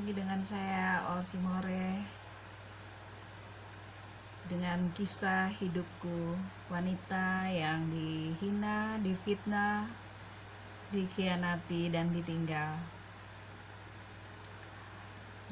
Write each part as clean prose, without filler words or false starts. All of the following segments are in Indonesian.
lagi dengan saya Olsimore dengan kisah hidupku, wanita yang dihina, difitnah, dikhianati dan ditinggal.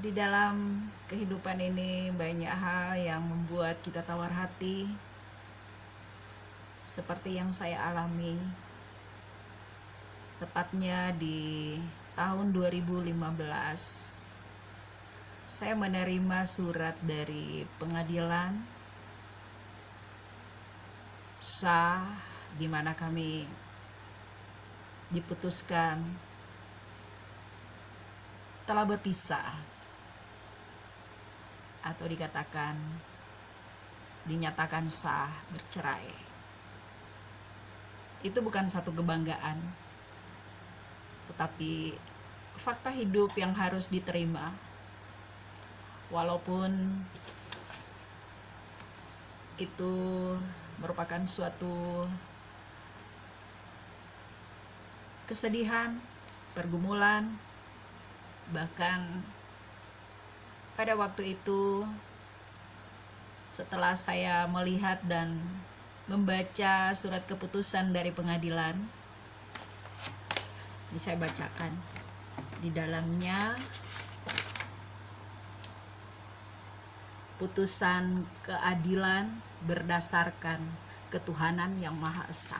Di dalam kehidupan ini banyak hal yang membuat kita tawar hati, seperti yang saya alami tepatnya di tahun 2015. Saya menerima surat dari pengadilan sah di mana kami diputuskan telah berpisah, atau dinyatakan sah bercerai. Itu bukan satu kebanggaan, tetapi fakta hidup yang harus diterima. Walaupun itu merupakan suatu kesedihan, pergumulan, bahkan pada waktu itu setelah saya melihat dan membaca surat keputusan dari pengadilan, ini saya bacakan. Di dalamnya putusan keadilan berdasarkan ketuhanan yang Maha Esa.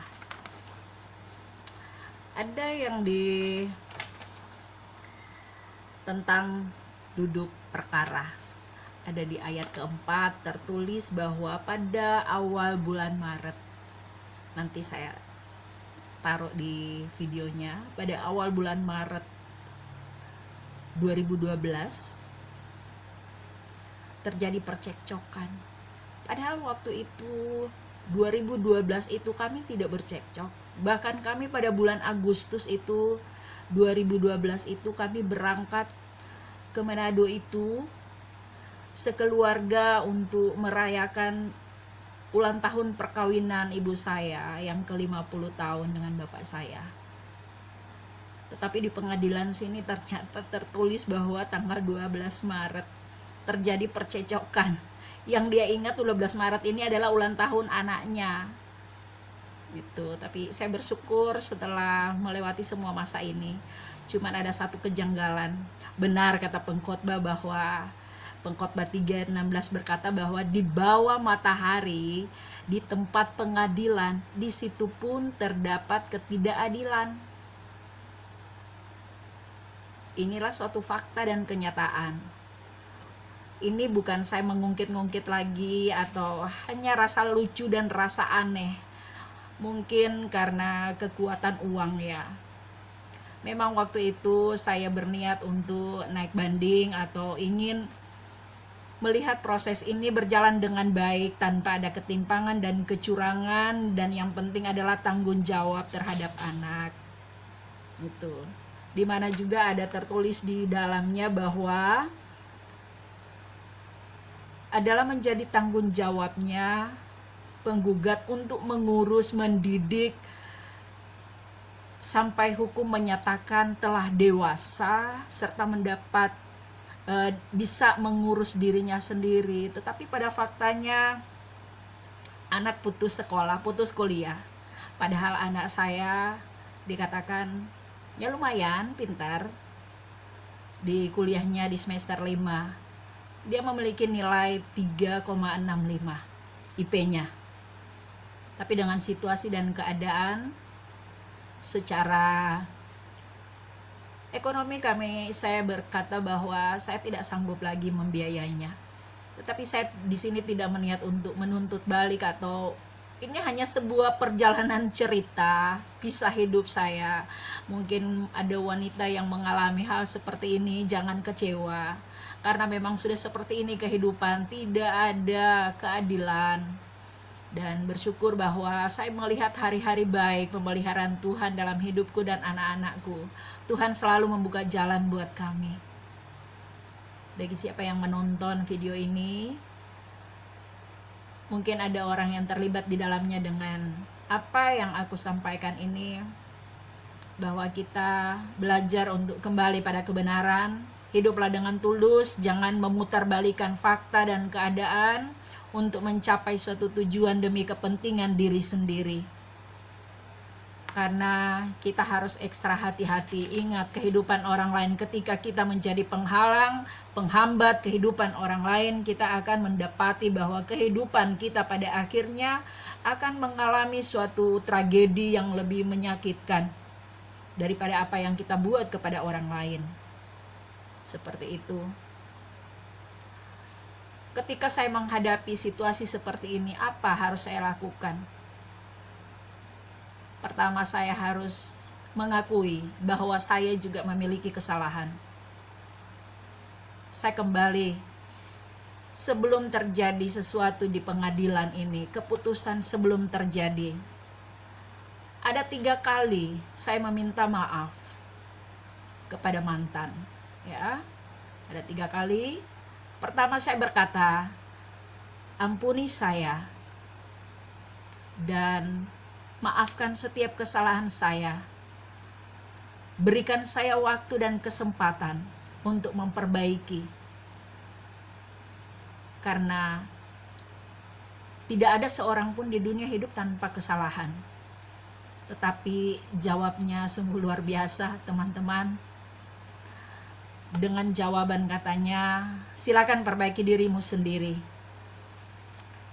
Ada yang tentang duduk perkara. Ada di ayat keempat tertulis bahwa pada awal bulan Maret, nanti saya taruh di videonya, pada awal bulan Maret 2012 terjadi percekcokan. Padahal waktu itu 2012 itu kami tidak bercekcok. Bahkan kami pada bulan Agustus itu 2012 itu kami berangkat ke Manado itu sekeluarga untuk merayakan ulang tahun perkawinan ibu saya yang ke-50 tahun dengan bapak saya. Tetapi di pengadilan sini ternyata tertulis bahwa tanggal 12 Maret terjadi percecokan. Yang dia ingat 12 Maret ini adalah ulang tahun anaknya. Gitu. Tapi saya bersyukur setelah melewati semua masa ini, cuman ada satu kejanggalan. Benar kata pengkhotbah bahwa Pengkhotbah 3:16 berkata bahwa di bawah matahari, di tempat pengadilan, di situ pun terdapat ketidakadilan. Inilah suatu fakta dan kenyataan. Ini bukan saya mengungkit-ungkit lagi atau hanya rasa lucu dan rasa aneh. Mungkin karena kekuatan uang ya. Memang waktu itu saya berniat untuk naik banding atau ingin melihat proses ini berjalan dengan baik tanpa ada ketimpangan dan kecurangan, dan yang penting adalah tanggung jawab terhadap anak. Gitu. Dimana juga ada tertulis di dalamnya bahwa adalah menjadi tanggung jawabnya penggugat untuk mengurus, mendidik sampai hukum menyatakan telah dewasa serta mendapat bisa mengurus dirinya sendiri. Tetapi pada faktanya anak putus sekolah, putus kuliah. Padahal anak saya dikatakan ya lumayan pintar di kuliahnya di semester 5. Dia memiliki nilai 3,65 IP-nya. Tapi dengan situasi dan keadaan secara ekonomi saya berkata bahwa saya tidak sanggup lagi membiayainya. Tetapi saya di sini tidak berniat untuk menuntut balik, atau ini hanya sebuah perjalanan cerita kisah hidup saya. Mungkin ada wanita yang mengalami hal seperti ini, jangan kecewa. Karena memang sudah seperti ini kehidupan, tidak ada keadilan. Dan bersyukur bahwa saya melihat hari-hari baik pemeliharaan Tuhan dalam hidupku dan anak-anakku. Tuhan selalu membuka jalan buat kami. Bagi siapa yang menonton video ini, mungkin ada orang yang terlibat di dalamnya dengan apa yang aku sampaikan ini, bahwa kita belajar untuk kembali pada kebenaran, Hiduplah dengan tulus, jangan memutarbalikkan fakta dan keadaan untuk mencapai suatu tujuan demi kepentingan diri sendiri. Karena kita harus ekstra hati-hati. Ingat, kehidupan orang lain, ketika kita menjadi penghalang, penghambat kehidupan orang lain, kita akan mendapati bahwa kehidupan kita pada akhirnya akan mengalami suatu tragedi yang lebih menyakitkan daripada apa yang kita buat kepada orang lain. Seperti itu. Ketika saya menghadapi situasi seperti ini, apa harus saya lakukan? Pertama, saya harus mengakui bahwa saya juga memiliki kesalahan. Saya kembali, sebelum terjadi sesuatu di pengadilan ini, keputusan sebelum terjadi, ada 3 kali saya meminta maaf kepada mantan. Ya, ada 3 kali. Pertama, saya berkata, ampuni saya dan maafkan setiap kesalahan saya. Berikan saya waktu dan kesempatan untuk memperbaiki. Karena tidak ada seorang pun di dunia hidup tanpa kesalahan. Tetapi jawabnya sungguh luar biasa, teman-teman. Dengan jawaban katanya, silakan perbaiki dirimu sendiri.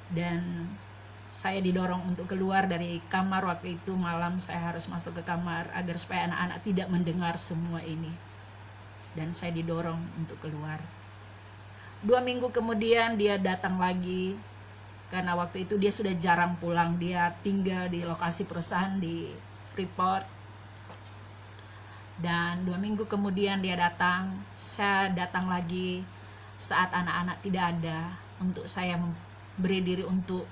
Dan saya didorong untuk keluar dari kamar. Waktu itu malam saya harus masuk ke kamar agar supaya anak-anak tidak mendengar semua ini. Dan saya didorong untuk keluar. 2 minggu kemudian dia datang lagi. Karena waktu itu dia sudah jarang pulang. Dia tinggal di lokasi perusahaan di Freeport. Dan 2 minggu kemudian dia datang. Saya datang lagi saat anak-anak tidak ada, untuk saya memberi diri untuk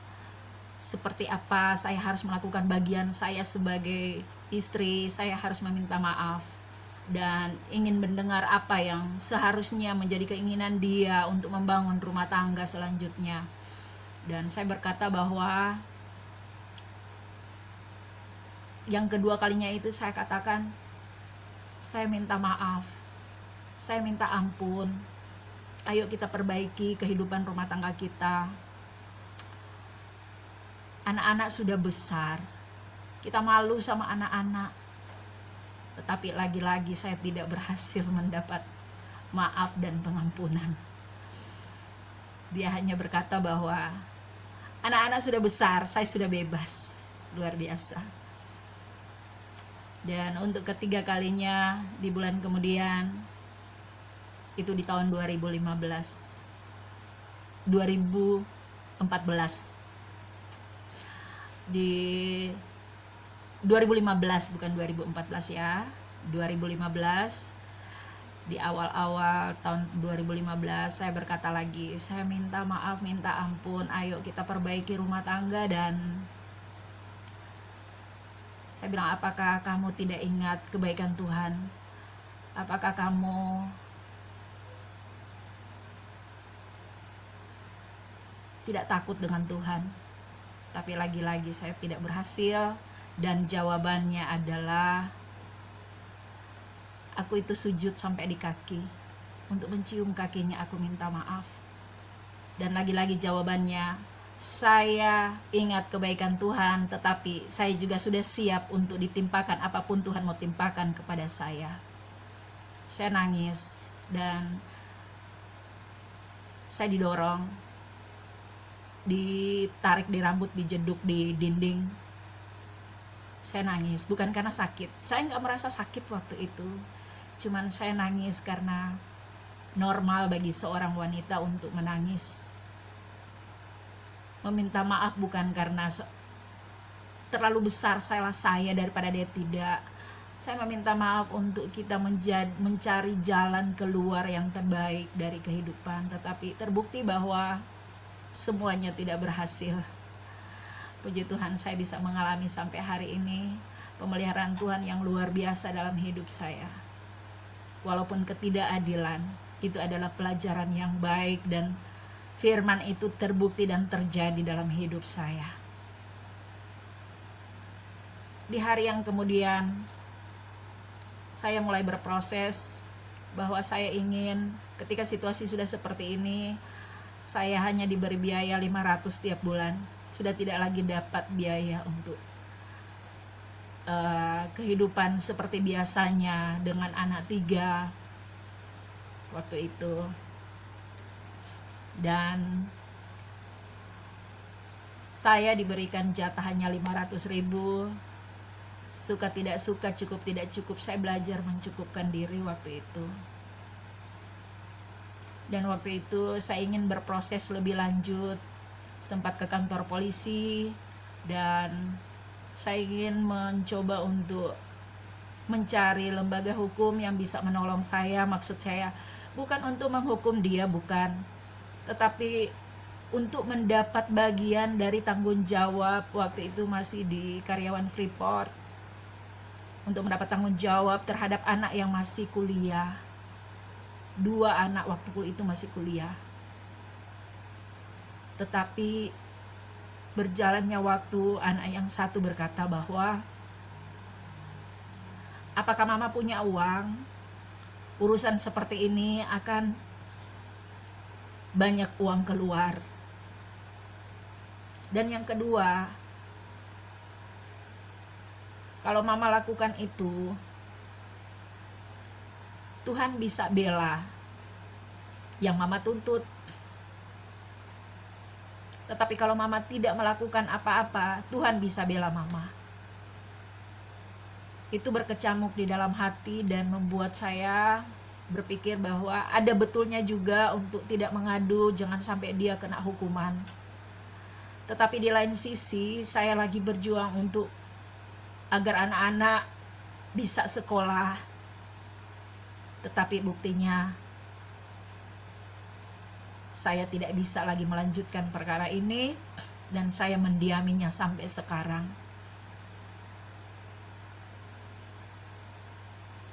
seperti apa saya harus melakukan bagian saya sebagai istri. Saya harus meminta maaf dan ingin mendengar apa yang seharusnya menjadi keinginan dia untuk membangun rumah tangga selanjutnya. Dan saya berkata bahwa yang kedua kalinya itu saya katakan, saya minta maaf, saya minta ampun, ayo kita perbaiki kehidupan rumah tangga kita. Anak-anak sudah besar, kita malu sama anak-anak. Tetapi lagi-lagi saya tidak berhasil mendapat maaf dan pengampunan. Dia hanya berkata bahwa anak-anak sudah besar, saya sudah bebas. Luar biasa. Dan untuk ketiga kalinya di bulan kemudian, itu di tahun 2014, di 2015, bukan 2014 ya, 2015, di awal-awal tahun 2015 saya berkata lagi, saya minta maaf, minta ampun, ayo kita perbaiki rumah tangga. Dan saya bilang, apakah kamu tidak ingat kebaikan Tuhan? Apakah kamu tidak takut dengan Tuhan? Tapi lagi-lagi saya tidak berhasil. Dan jawabannya adalah, aku itu sujud sampai di kaki. Untuk mencium kakinya aku minta maaf. Dan lagi-lagi jawabannya, saya ingat kebaikan Tuhan, tetapi saya juga sudah siap untuk ditimpakan apapun Tuhan mau timpakan kepada saya. Saya nangis dan saya didorong, ditarik di rambut, dijeduk di dinding. Saya nangis, bukan karena sakit. Saya nggak merasa sakit waktu itu. Cuman saya nangis karena normal bagi seorang wanita untuk menangis. Meminta maaf bukan karena terlalu besar salah saya daripada dia, tidak. Saya meminta maaf untuk kita mencari jalan keluar yang terbaik dari kehidupan. Tetapi terbukti bahwa semuanya tidak berhasil. Puji Tuhan, saya bisa mengalami sampai hari ini pemeliharaan Tuhan yang luar biasa dalam hidup saya. Walaupun ketidakadilan, itu adalah pelajaran yang baik, dan firman itu terbukti dan terjadi dalam hidup saya. Di hari yang kemudian, saya mulai berproses bahwa saya ingin ketika situasi sudah seperti ini, saya hanya diberi biaya 500 tiap bulan, sudah tidak lagi dapat biaya untuk kehidupan seperti biasanya dengan anak 3 waktu itu. Dan saya diberikan jatah hanya 500.000, suka tidak suka, cukup tidak cukup, saya belajar mencukupkan diri waktu itu. Dan waktu itu saya ingin berproses lebih lanjut, sempat ke kantor polisi, dan saya ingin mencoba untuk mencari lembaga hukum yang bisa menolong saya. Maksud saya bukan untuk menghukum dia, bukan, tetapi untuk mendapat bagian dari tanggung jawab. Waktu itu masih di karyawan Freeport, untuk mendapat tanggung jawab terhadap anak yang masih kuliah. 2 anak waktu itu masih kuliah. Tetapi berjalannya waktu, anak yang satu berkata bahwa, apakah mama punya uang? Urusan seperti ini akan banyak uang keluar. Dan yang kedua, kalau mama lakukan itu, Tuhan bisa bela yang mama tuntut. Tetapi kalau mama tidak melakukan apa-apa, Tuhan bisa bela mama. Itu berkecamuk di dalam hati dan membuat saya berpikir bahwa ada betulnya juga untuk tidak mengadu, jangan sampai dia kena hukuman. Tetapi di lain sisi, saya lagi berjuang untuk agar anak-anak bisa sekolah. Tetapi buktinya saya tidak bisa lagi melanjutkan perkara ini, dan saya mendiaminya sampai sekarang.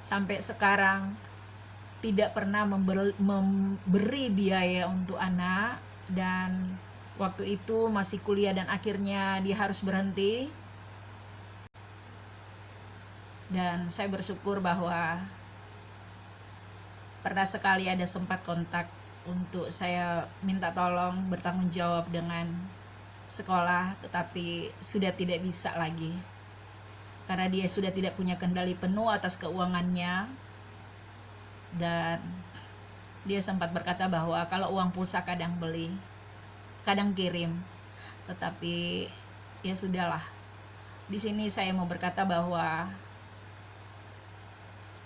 Sampai sekarang tidak pernah memberi biaya untuk anak, dan waktu itu masih kuliah dan akhirnya dia harus berhenti. Dan saya bersyukur bahwa pernah sekali ada sempat kontak untuk saya minta tolong bertanggung jawab dengan sekolah, tetapi sudah tidak bisa lagi karena dia sudah tidak punya kendali penuh atas keuangannya. Dan dia sempat berkata bahwa kalau uang pulsa kadang beli, kadang kirim, tetapi ya sudahlah. Di sini saya mau berkata bahwa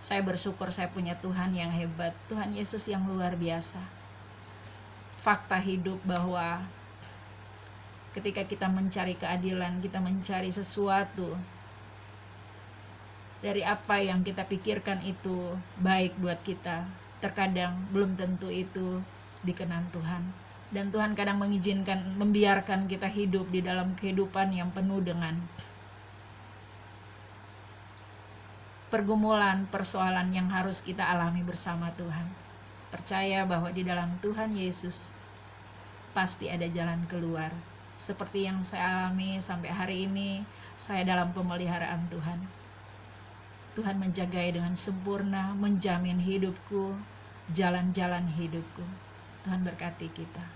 saya bersyukur saya punya Tuhan yang hebat, Tuhan Yesus yang luar biasa. Fakta hidup bahwa ketika kita mencari keadilan, kita mencari sesuatu dari apa yang kita pikirkan itu baik buat kita, terkadang belum tentu itu dikenan Tuhan. Dan Tuhan kadang mengizinkan, membiarkan kita hidup di dalam kehidupan yang penuh dengan pergumulan, persoalan yang harus kita alami bersama Tuhan. Percaya bahwa di dalam Tuhan Yesus pasti ada jalan keluar. Seperti yang saya alami sampai hari ini, saya dalam pemeliharaan Tuhan. Tuhan menjagai dengan sempurna, menjamin hidupku, jalan-jalan hidupku. Tuhan berkati kita.